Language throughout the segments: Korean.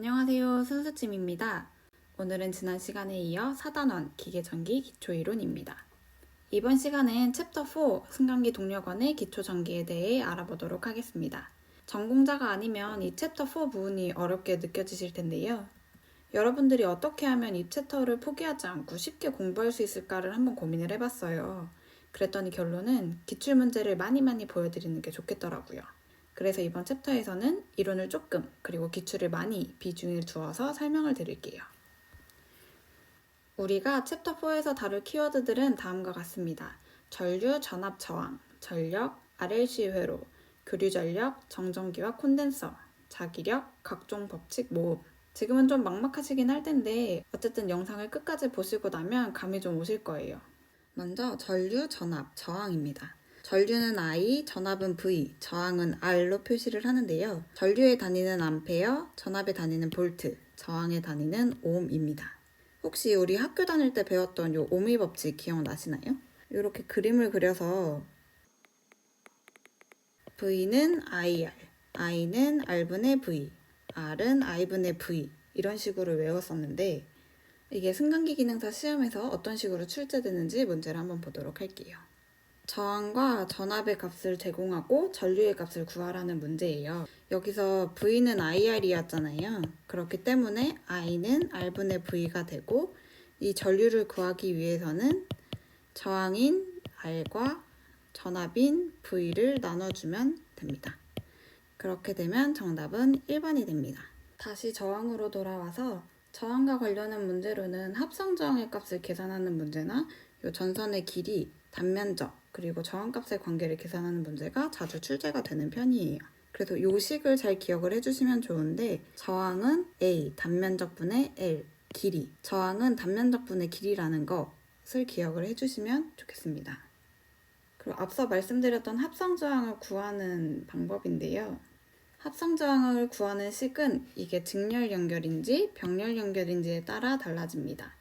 안녕하세요. 순수찜입니다. 오늘은 지난 시간에 이어 4단원 기계전기 기초이론입니다. 이번 시간은 챕터 4 승강기 동력원의 기초전기에 대해 알아보도록 하겠습니다. 전공자가 아니면 이 챕터 4 부분이 어렵게 느껴지실 텐데요. 여러분들이 어떻게 하면 이 챕터를 포기하지 않고 쉽게 공부할 수 있을까를 한번 고민을 해봤어요. 그랬더니 결론은 기출문제를 많이 보여드리는 게 좋겠더라고요. 그래서 이번 챕터에서는 이론을 조금 그리고 기출을 많이 비중을 두어서 설명을 드릴게요. 우리가 챕터 4에서 다룰 키워드들은 다음과 같습니다. 전류, 전압, 저항, 전력, RLC 회로, 교류 전력, 정전기와 콘덴서, 자기력, 각종 법칙 모음. 지금은 좀 막막하시긴 할 텐데 어쨌든 영상을 끝까지 보시고 나면 감이 좀 오실 거예요. 먼저 전류, 전압, 저항입니다. 전류는 I, 전압은 V, 저항은 R로 표시를 하는데요. 전류의 단위는 암페어, 전압의 단위는 볼트, 저항의 단위는 옴입니다. 혹시 우리 학교 다닐 때 배웠던 요 오미 법칙 기억나시나요? 이렇게 그림을 그려서 V는 IR, I는 R분의 V, R은 I분의 V 이런 식으로 외웠었는데 이게 승강기 기능사 시험에서 어떤 식으로 출제되는지 문제를 한번 보도록 할게요. 저항과 전압의 값을 제공하고 전류의 값을 구하라는 문제예요. 여기서 V는 IR이었잖아요. 그렇기 때문에 I는 R분의 V가 되고 이 전류를 구하기 위해서는 저항인 R과 전압인 V를 나눠주면 됩니다. 그렇게 되면 정답은 1번이 됩니다. 다시 저항으로 돌아와서 저항과 관련한 문제로는 합성저항의 값을 계산하는 문제나 이 전선의 길이, 단면적, 그리고 저항값의 관계를 계산하는 문제가 자주 출제가 되는 편이에요. 그래서 이 식을 잘 기억을 해주시면 좋은데 저항은 A, 단면적분의 L, 길이. 저항은 단면적분의 길이라는 것을 기억을 해주시면 좋겠습니다. 그리고 앞서 말씀드렸던 합성저항을 구하는 방법인데요. 합성저항을 구하는 식은 이게 직렬 연결인지 병렬 연결인지에 따라 달라집니다.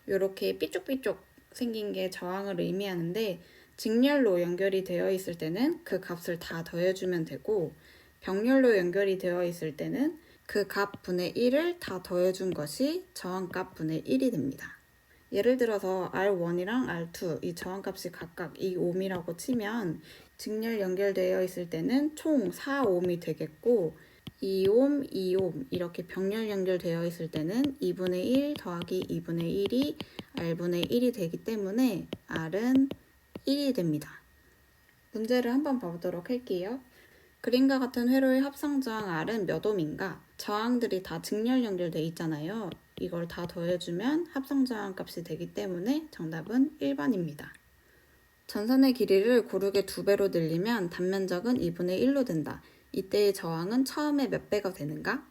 이렇게 삐쭉삐쭉 생긴 게 저항을 의미하는데 직렬로 연결이 되어 있을 때는 그 값을 다 더해주면 되고 병렬로 연결이 되어 있을 때는 그 값 분의 1을 다 더해준 것이 저항값 분의 1이 됩니다. 예를 들어서 R1이랑 R2 이 저항값이 각각 2옴이라고 치면 직렬 연결되어 있을 때는 총 4옴이 되겠고 2옴, 2옴 이렇게 병렬 연결되어 있을 때는 2분의 1 더하기 2분의 1이 R분의 1이 되기 때문에 R은 1이 됩니다. 문제를 한번 봐보도록 할게요. 그림과 같은 회로의 합성저항 R은 몇 옴인가? 저항들이 다 직렬 연결되어 있잖아요. 이걸 다 더해주면 합성저항 값이 되기 때문에 정답은 1번입니다. 전선의 길이를 고르게 2배로 늘리면 단면적은 2분의 1로 된다. 이때의 저항은 처음에 몇 배가 되는가?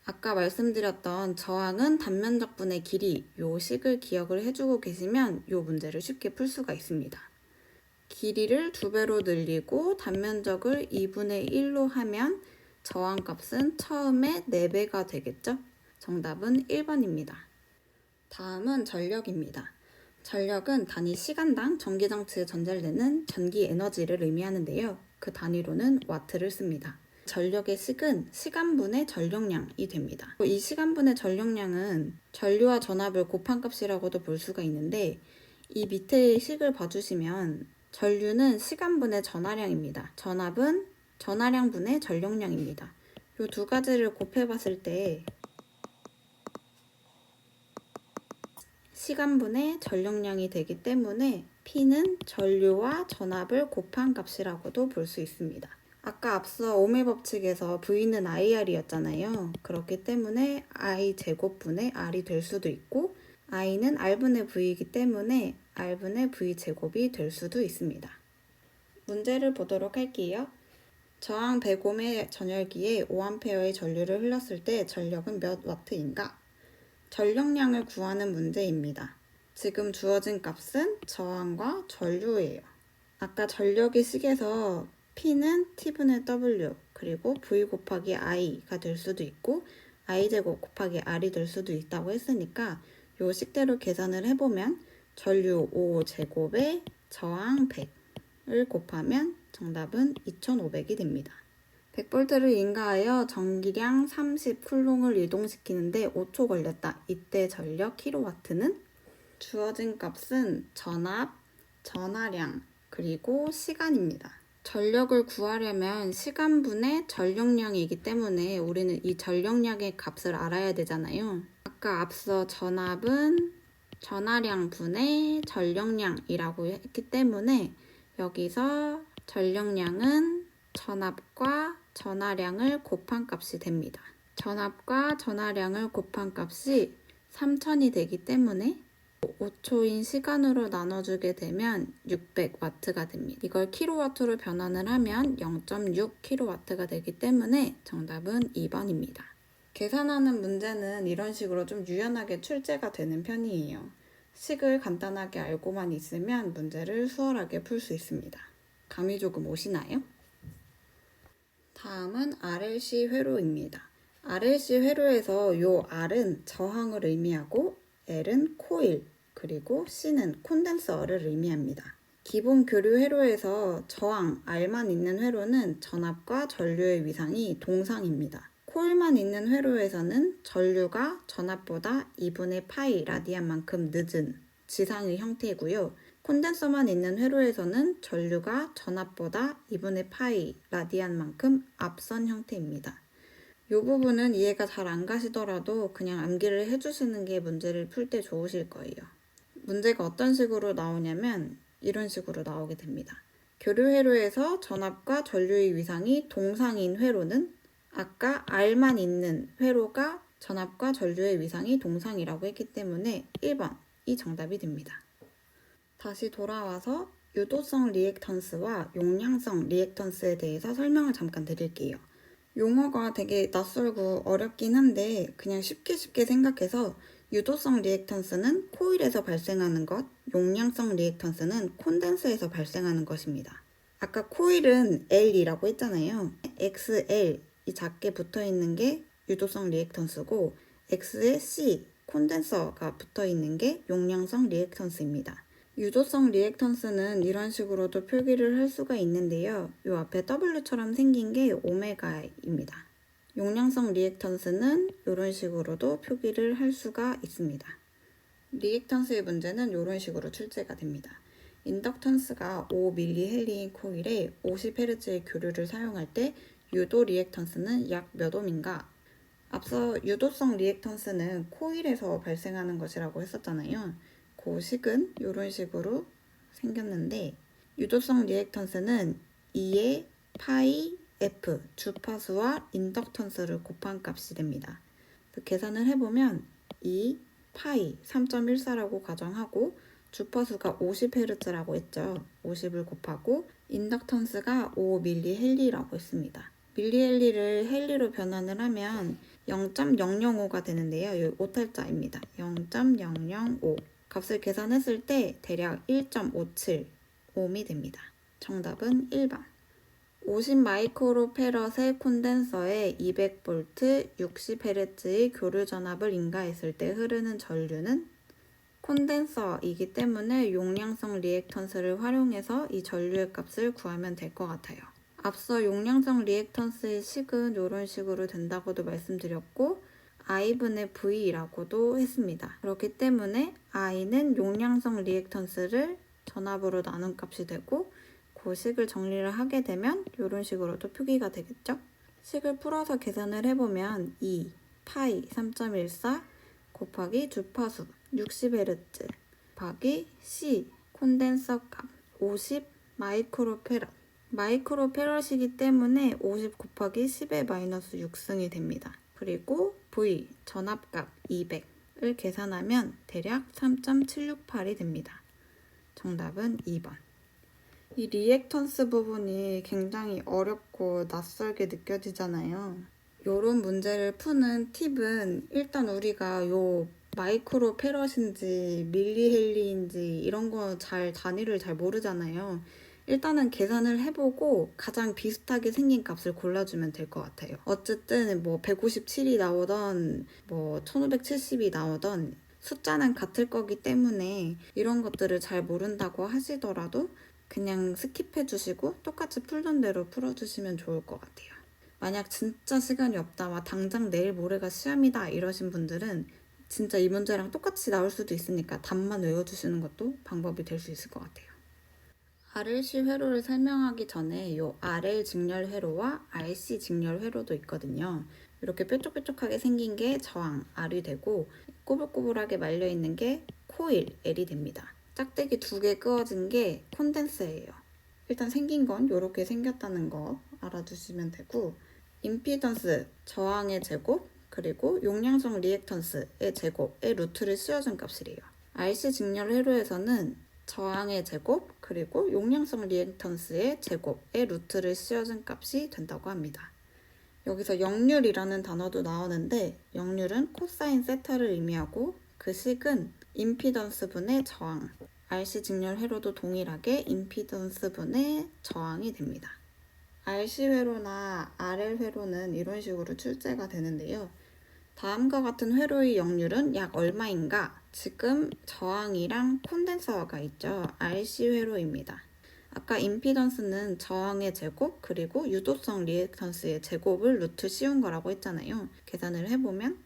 아까 말씀드렸던 저항은 단면적분의 길이 요 식을 기억을 해주고 계시면 요 문제를 쉽게 풀 수가 있습니다. 길이를 2배로 늘리고 단면적을 2분의 1로 하면 저항값은 처음에 4배가 되겠죠? 정답은 1번입니다. 다음은 전력입니다. 전력은 단위 시간당 전기장치에 전달되는 전기 에너지를 의미하는데요. 그 단위로는 와트를 씁니다. 전력의 식은 시간분의 전력량이 됩니다. 이 시간분의 전력량은 전류와 전압을 곱한 값이라고도 볼 수가 있는데 이 밑에 식을 봐주시면 전류는 시간분의 전하량입니다. 전압은 전하량분의 전력량입니다. 이 두 가지를 곱해봤을 때 시간분의 전력량이 되기 때문에 P는 전류와 전압을 곱한 값이라고도 볼 수 있습니다. 아까 앞서 오메 법칙에서 V는 IR이었잖아요. 그렇기 때문에 I 제곱분의 R이 될 수도 있고 I는 R분의 V이기 때문에 R분의 V 제곱이 될 수도 있습니다. 문제를 보도록 할게요. 저항 100옴의 전열기에 5A의 전류를 흘렸을 때 전력은 몇 와트인가? 전력량을 구하는 문제입니다. 지금 주어진 값은 저항과 전류예요. 아까 전력의 식에서 P는 T분의 W 그리고 V 곱하기 I가 될 수도 있고 I제곱 곱하기 R이 될 수도 있다고 했으니까 요 식대로 계산을 해보면 전류 5제곱에 저항 100을 곱하면 정답은 2500이 됩니다. 100V를 인가하여 전기량 30쿨롱을 이동시키는데 5초 걸렸다. 이때 전력 킬로와트는? 주어진 값은 전압, 전하량, 그리고 시간입니다. 전력을 구하려면 시간분의 전력량이기 때문에 우리는 이 전력량의 값을 알아야 되잖아요. 아까 앞서 전압은 전하량 분의 전력량이라고 했기 때문에 여기서 전력량은 전압과 전하량을 곱한 값이 됩니다. 전압과 전하량을 곱한 값이 3000이 되기 때문에 5초인 시간으로 나눠주게 되면 600W가 됩니다. 이걸 킬로와트로 변환을 하면 0.6kW가 되기 때문에 정답은 2번입니다. 계산하는 문제는 이런 식으로 좀 유연하게 출제가 되는 편이에요. 식을 간단하게 알고만 있으면 문제를 수월하게 풀 수 있습니다. 감이 조금 오시나요? 다음은 RLC 회로입니다. RLC 회로에서 요 R은 저항을 의미하고 L은 코일, 그리고 C는 콘덴서를 의미합니다. 기본 교류 회로에서 저항 R만 있는 회로는 전압과 전류의 위상이 동상입니다. 코일만 있는 회로에서는 전류가 전압보다 2분의 파이 라디안만큼 늦은 지상의 형태이고요. 콘덴서만 있는 회로에서는 전류가 전압보다 2분의 파이 라디안만큼 앞선 형태입니다. 이 부분은 이해가 잘 안 가시더라도 그냥 암기를 해주시는 게 문제를 풀 때 좋으실 거예요. 문제가 어떤 식으로 나오냐면 이런 식으로 나오게 됩니다. 교류 회로에서 전압과 전류의 위상이 동상인 회로는 아까 R만 있는 회로가 전압과 전류의 위상이 동상이라고 했기 때문에 1번이 정답이 됩니다. 다시 돌아와서 유도성 리액턴스와 용량성 리액턴스에 대해서 설명을 잠깐 드릴게요. 용어가 되게 낯설고 어렵긴 한데 그냥 쉽게 생각해서 유도성 리액턴스는 코일에서 발생하는 것, 용량성 리액턴스는 콘덴서에서 발생하는 것입니다. 아까 코일은 L이라고 했잖아요. XL 이 작게 붙어있는 게 유도성 리액턴스고 X에 C, 콘덴서가 붙어있는 게 용량성 리액턴스입니다. 유도성 리액턴스는 이런 식으로도 표기를 할 수가 있는데요. 이 앞에 W처럼 생긴 게 오메가입니다. 용량성 리액턴스는 이런 식으로도 표기를 할 수가 있습니다. 리액턴스의 문제는 이런 식으로 출제가 됩니다. 인덕턴스가 5mH인 코일에 50Hz의 교류를 사용할 때 유도 리액턴스는 약 몇 옴인가? 앞서 유도성 리액턴스는 코일에서 발생하는 것이라고 했었잖아요. 그 식은 이런 식으로 생겼는데 유도성 리액턴스는 2의 파이 F 주파수와 인덕턴스를 곱한 값이 됩니다. 계산을 해보면 2 파이 3.14라고 가정하고 주파수가 50Hz라고 했죠. 50을 곱하고 인덕턴스가 5mH라고 했습니다. 밀리헬리를 헬리로 변환을 하면 0.005가 되는데요. 이 오탈자입니다. 0.005 값을 계산했을 때 대략 1.57옴이 됩니다. 정답은 1번. 50 마이크로페럿의 콘덴서에 200V 60Hz의 교류 전압을 인가했을 때 흐르는 전류는 콘덴서이기 때문에 용량성 리액턴스를 활용해서 이 전류의 값을 구하면 될 것 같아요. 앞서 용량성 리액턴스의 식은 이런 식으로 된다고도 말씀드렸고 I분의 V라고도 했습니다. 그렇기 때문에 I는 용량성 리액턴스를 전압으로 나눈 값이 되고 그 식을 정리를 하게 되면 이런 식으로도 표기가 되겠죠? 식을 풀어서 계산을 해보면 2 파이 3.14 곱하기 주파수 60Hz 곱하기 C 콘덴서 값 50 마이크로페럿 마이크로페럿이기 때문에 50 곱하기 10의 마이너스 6승이 됩니다. 그리고 V 전압값 200을 계산하면 대략 3.768이 됩니다. 정답은 2번. 이 리액턴스 부분이 굉장히 어렵고 낯설게 느껴지잖아요. 이런 문제를 푸는 팁은 일단 우리가 요 마이크로 페럿인지 밀리헬리인지 이런 거 단위를 잘 모르잖아요. 일단은 계산을 해보고 가장 비슷하게 생긴 값을 골라주면 될 것 같아요. 어쨌든 뭐 157이 나오던 뭐 1570이 나오던 숫자는 같을 거기 때문에 이런 것들을 잘 모른다고 하시더라도 그냥 스킵해 주시고 똑같이 풀던 대로 풀어주시면 좋을 것 같아요. 만약 진짜 시간이 없다, 막 당장 내일 모레가 시험이다 이러신 분들은 진짜 이 문제랑 똑같이 나올 수도 있으니까 답만 외워주시는 것도 방법이 될 수 있을 것 같아요. RLC 회로를 설명하기 전에 요 RL 직렬 회로와 RC 직렬 회로도 있거든요. 이렇게 뾰족뾰족하게 생긴 게 저항 R이 되고 꼬불꼬불하게 말려있는 게 코일 L이 됩니다. 짝대기 2개 끄어진 게 콘덴서예요. 일단 생긴 건 이렇게 생겼다는 거 알아두시면 되고, 임피던스, 저항의 제곱, 그리고 용량성 리액턴스의 제곱의 루트를 씌워준 값이래요. RC 직렬 회로에서는 저항의 제곱, 그리고 용량성 리액턴스의 제곱의 루트를 씌워준 값이 된다고 합니다. 여기서 역률이라는 단어도 나오는데, 역률은 코사인 세타를 의미하고 그 식은 임피던스 분의 저항, RC 직렬 회로도 동일하게 임피던스 분의 저항이 됩니다. RC 회로나 RL 회로는 이런 식으로 출제가 되는데요. 다음과 같은 회로의 역률은 약 얼마인가? 지금 저항이랑 콘덴서가 있죠. RC 회로입니다. 아까 임피던스는 저항의 제곱 그리고 유도성 리액턴스의 제곱을 루트 씌운 거라고 했잖아요. 계산을 해보면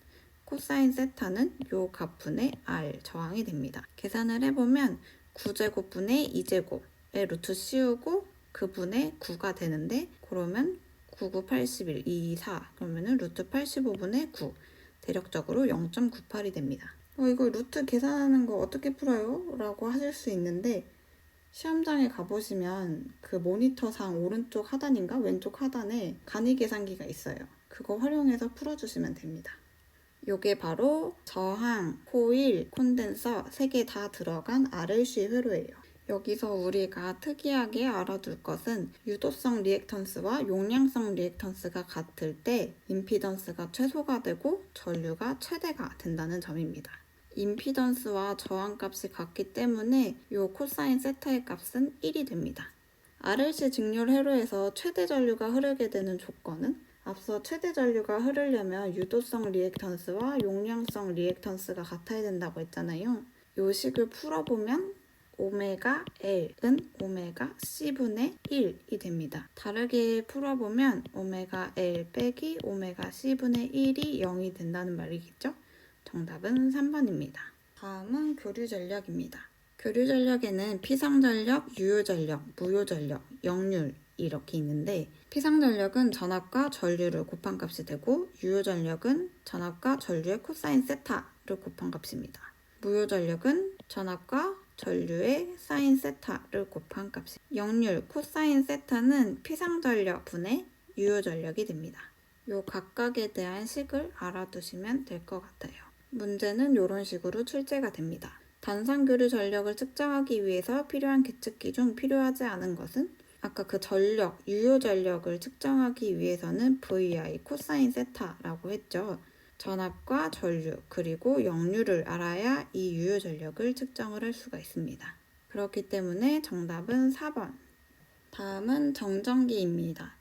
코사인 세타는 요 값분의 R 저항이 됩니다. 계산을 해보면 9제곱분의 2제곱의 루트 씌우고 그 분의 9가 되는데, 그러면 9, 9, 81, 2, 4 그러면은 루트 85분의 9 대략적으로 0.98이 됩니다. 이거 루트 계산하는 거 어떻게 풀어요? 라고 하실 수 있는데, 시험장에 가보시면 그 모니터상 오른쪽 하단인가 왼쪽 하단에 간이 계산기가 있어요. 그거 활용해서 풀어주시면 됩니다. 요게 바로 저항, 코일, 콘덴서 3개 다 들어간 RLC 회로예요. 여기서 우리가 특이하게 알아둘 것은 유도성 리액턴스와 용량성 리액턴스가 같을 때 임피던스가 최소가 되고 전류가 최대가 된다는 점입니다. 임피던스와 저항값이 같기 때문에 이 코사인 세타의 값은 1이 됩니다. RLC 직렬 회로에서 최대 전류가 흐르게 되는 조건은 앞서 최대 전류가 흐르려면 유도성 리액턴스와 용량성 리액턴스가 같아야 된다고 했잖아요. 이 식을 풀어보면 오메가 L은 오메가 C분의 1이 됩니다. 다르게 풀어보면 오메가 L 빼기 오메가 C분의 1이 0이 된다는 말이겠죠? 정답은 3번입니다. 다음은 교류 전력입니다. 교류 전력에는 피상 전력, 유효 전력, 무효 전력, 역률 이렇게 있는데, 피상 전력은 전압과 전류를 곱한 값이 되고 유효 전력은 전압과 전류의 코사인 세타를 곱한 값입니다. 무효 전력은 전압과 전류의 사인 세타를 곱한 값이. 역률 코사인 세타는 피상 전력 분의 유효 전력이 됩니다. 요 각각에 대한 식을 알아두시면 될 것 같아요. 문제는 이런 식으로 출제가 됩니다. 단상교류 전력을 측정하기 위해서 필요한 계측기 중 필요하지 않은 것은, 아까 그 전력, 유효 전력을 측정하기 위해서는 VI 코사인 세타라고 했죠. 전압과 전류, 그리고 역률을 알아야 이 유효 전력을 측정을 할 수가 있습니다. 그렇기 때문에 정답은 4번. 다음은 정전기입니다.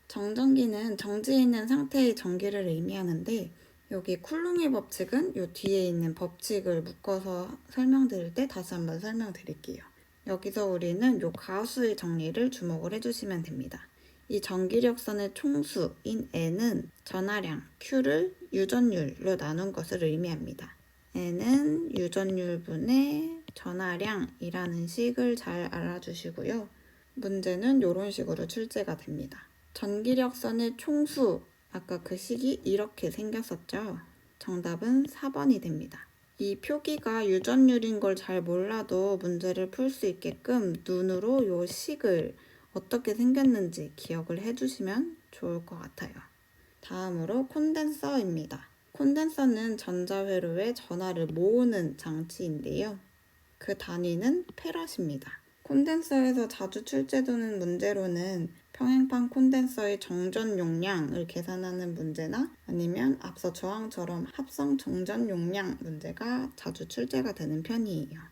정전기는 정지해 있는 상태의 전기를 의미하는데, 여기 쿨룽의 법칙은 이 뒤에 있는 법칙을 묶어서 설명드릴 때 다시 한번 설명드릴게요. 여기서 우리는 이 가수의 정리를 주목을 해주시면 됩니다. 이 전기력선의 총수인 N은 전하량 Q를 유전율로 나눈 것을 의미합니다. N은 유전율분의 전하량이라는 식을 잘 알아주시고요. 문제는 이런 식으로 출제가 됩니다. 전기력선의 총수, 아까 그 식이 이렇게 생겼었죠. 정답은 4번이 됩니다. 이 표기가 유전율인 걸 잘 몰라도 문제를 풀 수 있게끔 눈으로 이 식을 어떻게 생겼는지 기억을 해주시면 좋을 것 같아요. 다음으로 콘덴서입니다. 콘덴서는 전자회로에 전하를 모으는 장치인데요. 그 단위는 페럿입니다. 콘덴서에서 자주 출제되는 문제로는 평행판 콘덴서의 정전 용량을 계산하는 문제나 아니면 앞서 저항처럼 합성 정전 용량 문제가 자주 출제가 되는 편이에요.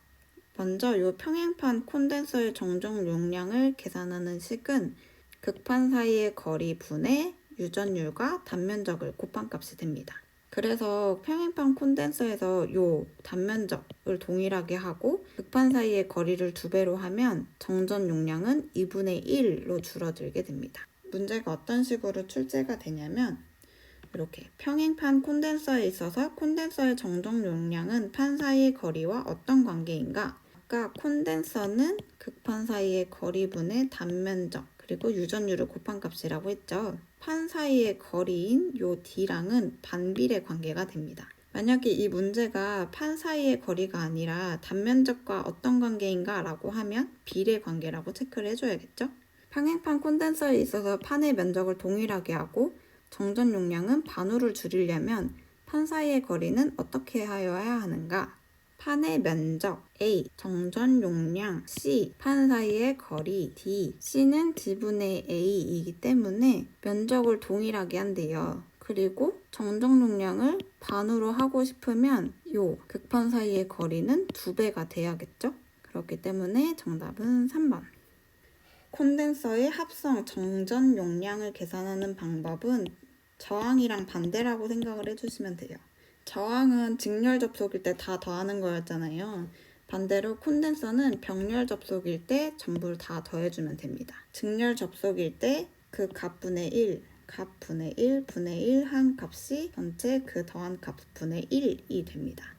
먼저 이 평행판 콘덴서의 정전 용량을 계산하는 식은 극판 사이의 거리 분의 유전율과 단면적을 곱한 값이 됩니다. 그래서 평행판 콘덴서에서 이 단면적을 동일하게 하고 극판 사이의 거리를 2배로 하면 정전 용량은 2분의 1로 줄어들게 됩니다. 문제가 어떤 식으로 출제가 되냐면 이렇게 평행판 콘덴서에 있어서 콘덴서의 정정 용량은 판 사이의 거리와 어떤 관계인가? 아까 콘덴서는 극판 사이의 거리분의 단면적 그리고 유전율을 곱한 값이라고 했죠. 판 사이의 거리인 요 D랑은 반비례 관계가 됩니다. 만약에 이 문제가 판 사이의 거리가 아니라 단면적과 어떤 관계인가 라고 하면 비례 관계라고 체크를 해줘야겠죠? 평행판 콘덴서에 있어서 판의 면적을 동일하게 하고 정전 용량은 반으로 줄이려면 판 사이의 거리는 어떻게 하여야 하는가? 판의 면적 A, 정전 용량 C, 판 사이의 거리 D, C는 D분의 A이기 때문에 면적을 동일하게 한대요. 그리고 정정 용량을 반으로 하고 싶으면 요 극판 사이의 거리는 2배가 돼야겠죠? 그렇기 때문에 정답은 3번. 콘덴서의 합성 정전 용량을 계산하는 방법은 저항이랑 반대라고 생각을 해주시면 돼요. 저항은 직렬 접속일 때 다 더하는 거였잖아요. 반대로 콘덴서는 병렬 접속일 때 전부 다 더해주면 됩니다. 직렬 접속일 때 그 값분의 1, 값분의 1, 분의 1 한 값이 전체 그 더한 값분의 1이 됩니다.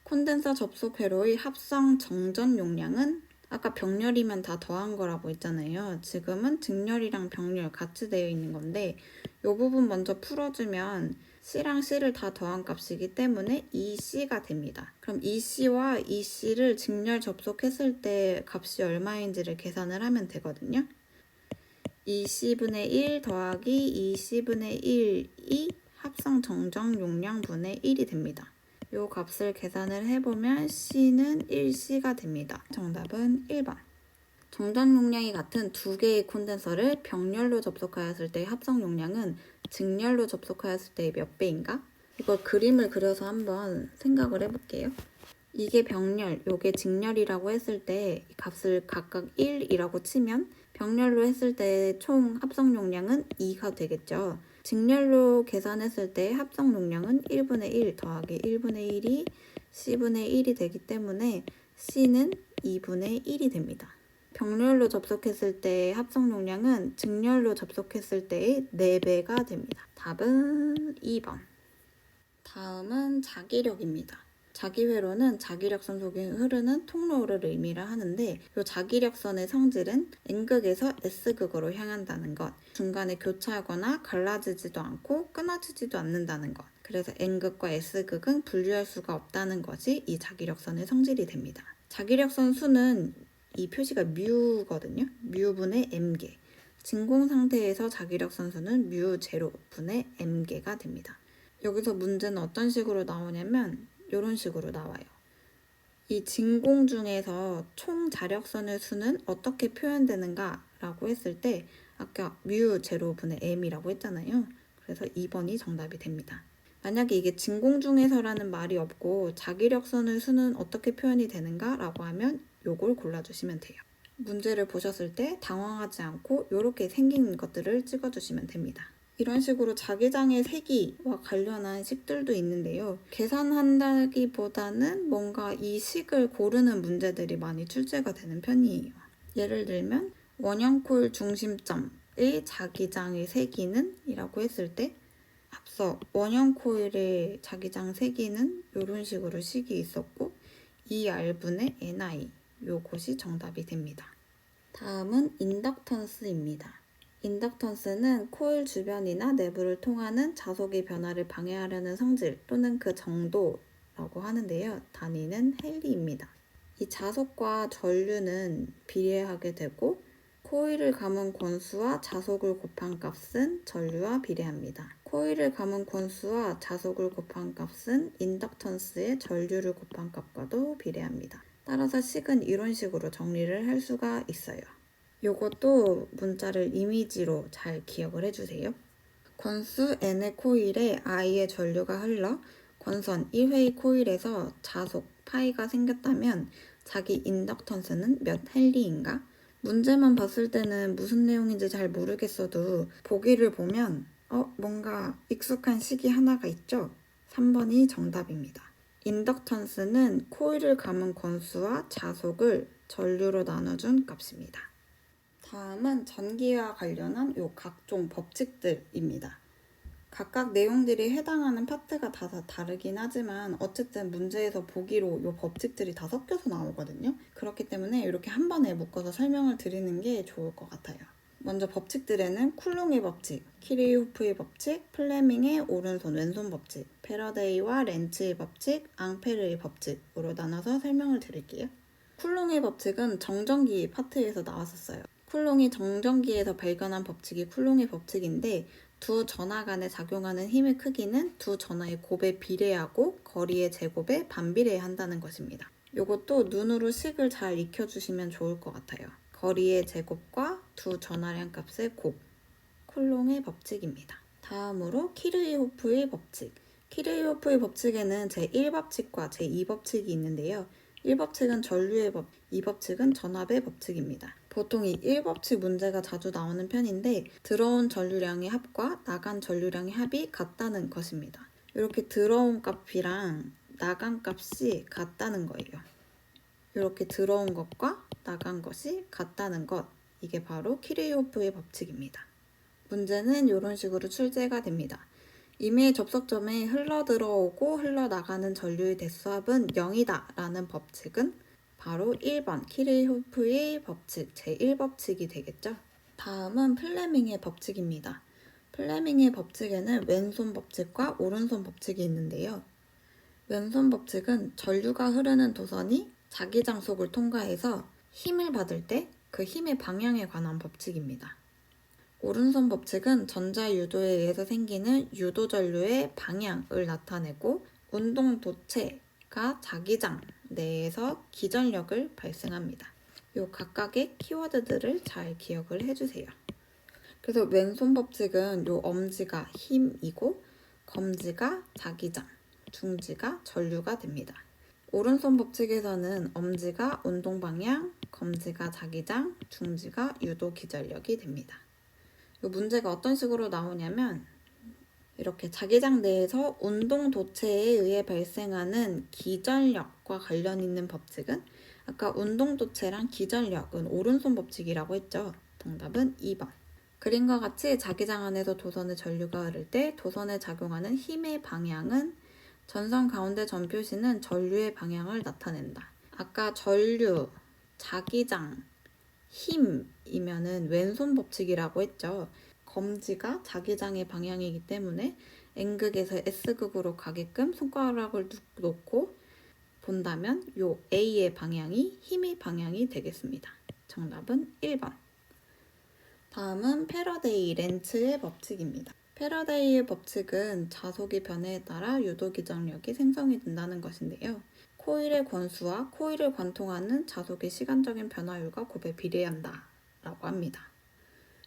콘덴서 접속 회로의 합성 정전 용량은 아까 병렬이면 다 더한 거라고 했잖아요. 지금은 직렬이랑 병렬 같이 되어 있는 건데 이 부분 먼저 풀어주면 C랑 C를 다 더한 값이기 때문에 2C가 됩니다. 그럼 2C와 2C를 직렬 접속했을 때 값이 얼마인지를 계산을 하면 되거든요. 2C분의 1 더하기 2C분의 1이 합성 정전 용량분의 1이 됩니다. 이 값을 계산을 해보면 C는 1C가 됩니다. 정답은 1번. 정전 용량이 같은 두 개의 콘덴서를 병렬로 접속하였을 때의 합성 용량은 직렬로 접속하였을 때의 몇 배인가? 이걸 그림을 그려서 한번 생각을 해볼게요. 이게 병렬, 요게 직렬이라고 했을 때 값을 각각 1이라고 치면 병렬로 했을 때 총 합성 용량은 2가 되겠죠. 직렬로 계산했을 때 합성 용량은 1분의 1 더하기 1분의 1이 C분의 1이 되기 때문에 C는 2분의 1이 됩니다. 병렬로 접속했을 때의 합성 용량은 직렬로 접속했을 때의 4배가 됩니다. 답은 2번. 다음은 자기력입니다. 자기회로는 자기력선 속에 흐르는 통로를 의미를 하는데 이 자기력선의 성질은 N극에서 S극으로 향한다는 것, 중간에 교차하거나 갈라지지도 않고 끊어지지도 않는다는 것, 그래서 N극과 S극은 분리할 수가 없다는 것이 이 자기력선의 성질이 됩니다. 자기력선 수는 이 표시가 뮤거든요. 뮤분의 m개. 진공 상태에서 자기력선 수는 뮤 제로분의 m개가 됩니다. 여기서 문제는 어떤 식으로 나오냐면 이런 식으로 나와요. 이 진공 중에서 총 자력선의 수는 어떻게 표현되는가 라고 했을 때 아까 뮤 제로분의 m이라고 했잖아요. 그래서 2번이 정답이 됩니다. 만약에 이게 진공 중에서라는 말이 없고 자기력선의 수는 어떻게 표현이 되는가 라고 하면 요걸 골라주시면 돼요. 문제를 보셨을 때 당황하지 않고 이렇게 생긴 것들을 찍어주시면 됩니다. 이런 식으로 자기장의 세기와 관련한 식들도 있는데요. 계산한다기보다는 뭔가 이 식을 고르는 문제들이 많이 출제가 되는 편이에요. 예를 들면 원형 코일 중심점의 자기장의 세기는 이라고 했을 때 앞서 원형 코일의 자기장 세기는 이런 식으로 식이 있었고 ER분의 NI 요것이 정답이 됩니다. 다음은 인덕턴스입니다. 인덕턴스는 코일 주변이나 내부를 통하는 자속의 변화를 방해하려는 성질 또는 그 정도라고 하는데요. 단위는 헨리입니다. 이 자속과 전류는 비례하게 되고 코일을 감은 권수와 자속을 곱한 값은 전류와 비례합니다. 코일을 감은 권수와 자속을 곱한 값은 인덕턴스의 전류를 곱한 값과도 비례합니다. 따라서 식은 이런 식으로 정리를 할 수가 있어요. 요것도 문자를 이미지로 잘 기억을 해주세요. 권수 N의 코일에 I의 전류가 흘러 권선 1회의 코일에서 자속 파이가 생겼다면 자기 인덕턴스는 몇 헨리인가? 문제만 봤을 때는 무슨 내용인지 잘 모르겠어도 보기를 보면 뭔가 익숙한 식이 하나가 있죠? 3번이 정답입니다. 인덕턴스는 코일을 감은 권수와 자속을 전류로 나눠준 값입니다. 다음은 전기와 관련한 요 각종 법칙들입니다. 각각 내용들이 해당하는 파트가 다 다르긴 하지만 어쨌든 문제에서 보기로 이 법칙들이 다 섞여서 나오거든요. 그렇기 때문에 이렇게 한 번에 묶어서 설명을 드리는 게 좋을 것 같아요. 먼저 법칙들에는 쿨롱의 법칙, 키르호프의 법칙, 플레밍의 오른손 왼손 법칙, 패러데이와 렌츠의 법칙, 앙페르의 법칙으로 나눠서 설명을 드릴게요. 쿨롱의 법칙은 정전기 파트에서 나왔었어요. 쿨롱이 정전기에서 발견한 법칙이 쿨롱의 법칙인데 두 전하 간에 작용하는 힘의 크기는 두 전하의 곱에 비례하고 거리의 제곱에 반비례한다는 것입니다. 이것도 눈으로 식을 잘 익혀주시면 좋을 것 같아요. 거리의 제곱과 두 전하량 값의 곱, 쿨롱의 법칙입니다. 다음으로 키르호프의 법칙. 키르호프의 법칙에는 제1법칙과 제2법칙이 있는데요. 1법칙은 전류의 법, 2법칙은 전압의 법칙입니다. 보통 이 1법칙 문제가 자주 나오는 편인데 들어온 전류량의 합과 나간 전류량의 합이 같다는 것입니다. 이렇게 들어온 값이랑 나간 값이 같다는 거예요. 이렇게 들어온 것과 나간 것이 같다는 것, 이게 바로 키르호프의 법칙입니다. 문제는 이런 식으로 출제가 됩니다. 이메일 접속점에 흘러들어오고 흘러나가는 전류의 대수합은 0이다 라는 법칙은 바로 1번 키르호프의 법칙 제1법칙이 되겠죠. 다음은 플레밍의 법칙입니다. 플레밍의 법칙에는 왼손 법칙과 오른손 법칙이 있는데요. 왼손 법칙은 전류가 흐르는 도선이 자기장 속을 통과해서 힘을 받을 때 그 힘의 방향에 관한 법칙입니다. 오른손 법칙은 전자유도에 의해서 생기는 유도전류의 방향을 나타내고 운동 도체가 자기장 내에서 기전력을 발생합니다. 이 각각의 키워드들을 잘 기억을 해주세요. 그래서 왼손 법칙은 요 엄지가 힘이고 검지가 자기장, 중지가 전류가 됩니다. 오른손 법칙에서는 엄지가 운동 방향, 검지가 자기장, 중지가 유도 기전력이 됩니다. 이 문제가 어떤 식으로 나오냐면 이렇게 자기장 내에서 운동 도체에 의해 발생하는 기전력과 관련 있는 법칙은 아까 운동 도체랑 기전력은 오른손 법칙이라고 했죠. 정답은 2번. 그림과 같이 자기장 안에서 도선의 전류가 흐를 때 도선에 작용하는 힘의 방향은 전선 가운데 전표시는 전류의 방향을 나타낸다. 아까 전류, 자기장, 힘이면은 왼손 법칙이라고 했죠. 검지가 자기장의 방향이기 때문에 N극에서 S극으로 가게끔 손가락을 놓고 본다면 요 A의 방향이 힘의 방향이 되겠습니다. 정답은 1번. 다음은 패러데이 렌츠의 법칙입니다. 패러데이의 법칙은 자속의 변화에 따라 유도 기전력이 생성이 된다는 것인데요. 코일의 권수와 코일을 관통하는 자속의 시간적인 변화율과 곱에 비례한다 라고 합니다.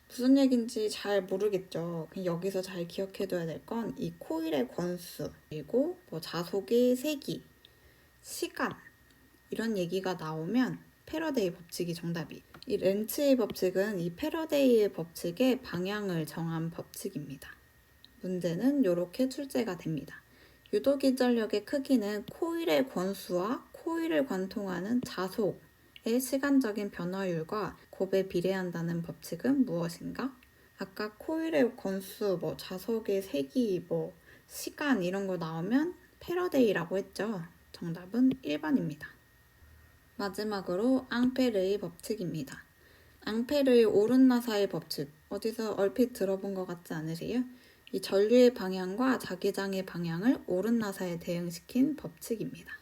무슨 얘기인지 잘 모르겠죠. 그냥 여기서 잘 기억해둬야 될 건 이 코일의 권수, 그리고 뭐 자속의 세기, 시간 이런 얘기가 나오면 패러데이 법칙이 정답이. 이 렌츠의 법칙은 이 패러데이의 법칙의 방향을 정한 법칙입니다. 문제는 이렇게 출제가 됩니다. 유도기전력의 크기는 코일의 권수와 코일을 관통하는 자속의 시간적인 변화율과 곱에 비례한다는 법칙은 무엇인가? 아까 코일의 권수, 자속의 세기, 시간 이런 거 나오면 패러데이라고 했죠. 정답은 1번입니다. 마지막으로 앙페르의 법칙입니다. 앙페르의 오른나사의 법칙, 어디서 얼핏 들어본 것 같지 않으세요? 이 전류의 방향과 자기장의 방향을 오른나사에 대응시킨 법칙입니다.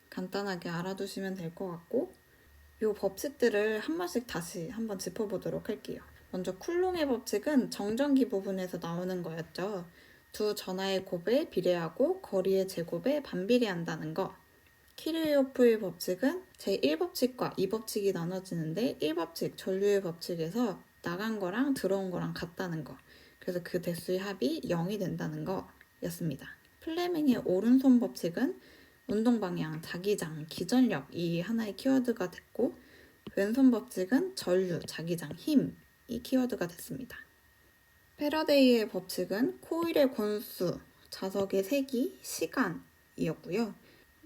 간단하게 알아두시면 될 것 같고 이 법칙들을 한 번씩 다시 한번 짚어보도록 할게요. 먼저 쿨롱의 법칙은 정전기 부분에서 나오는 거였죠. 두 전하의 곱에 비례하고 거리의 제곱에 반비례한다는 거. 키르호프의 법칙은 제1법칙과 2법칙이 나눠지는데 1법칙, 전류의 법칙에서 나간 거랑 들어온 거랑 같다는 거. 그래서 그 대수의 합이 0이 된다는 거였습니다. 플레밍의 오른손 법칙은 운동 방향, 자기장, 기전력 이 하나의 키워드가 됐고 왼손 법칙은 전류, 자기장, 힘 이 키워드가 됐습니다. 패러데이의 법칙은 코일의 권수, 자석의 세기, 시간이었고요.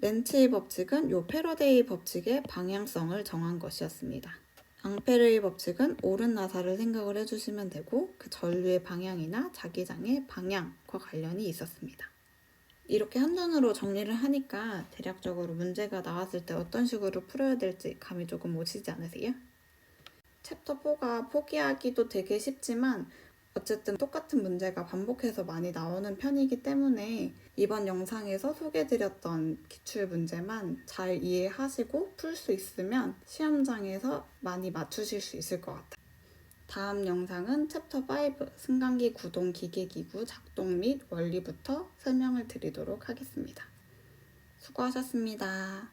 렌츠의 법칙은 요 패러데이 법칙의 방향성을 정한 것이었습니다. 앙페르의 법칙은 옳은 나사를 생각을 해주시면 되고 그 전류의 방향이나 자기장의 방향과 관련이 있었습니다. 이렇게 한눈으로 정리를 하니까 대략적으로 문제가 나왔을 때 어떤 식으로 풀어야 될지 감이 조금 오시지 않으세요? 챕터 4가 포기하기도 되게 쉽지만 어쨌든 똑같은 문제가 반복해서 많이 나오는 편이기 때문에 이번 영상에서 소개해드렸던 기출 문제만 잘 이해하시고 풀 수 있으면 시험장에서 많이 맞추실 수 있을 것 같아요. 다음 영상은 챕터 5 승강기 구동 기계기구 작동 및 원리부터 설명을 드리도록 하겠습니다. 수고하셨습니다.